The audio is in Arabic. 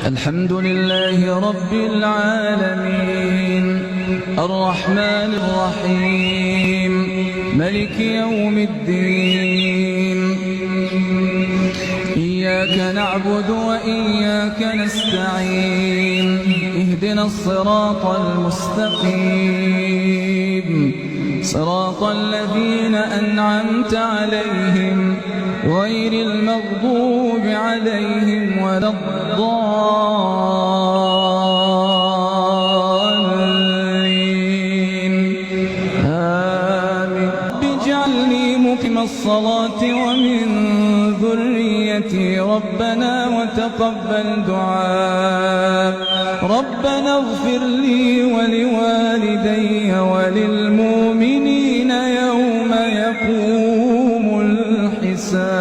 الحمد لله رب العالمين الرحمن الرحيم ملك يوم الدين إياك نعبد وإياك نستعين اهدنا الصراط المستقيم صراط الذين أنعمت عليهم غير المغضوب عليهم ولا الضالين آمين. رب اجعلني مقيم الصلاة ومن ذريتي ربنا وتقبل دعاء ربنا اغفر لي ولوالدي وللمؤمنين يوم يقوم الحساب.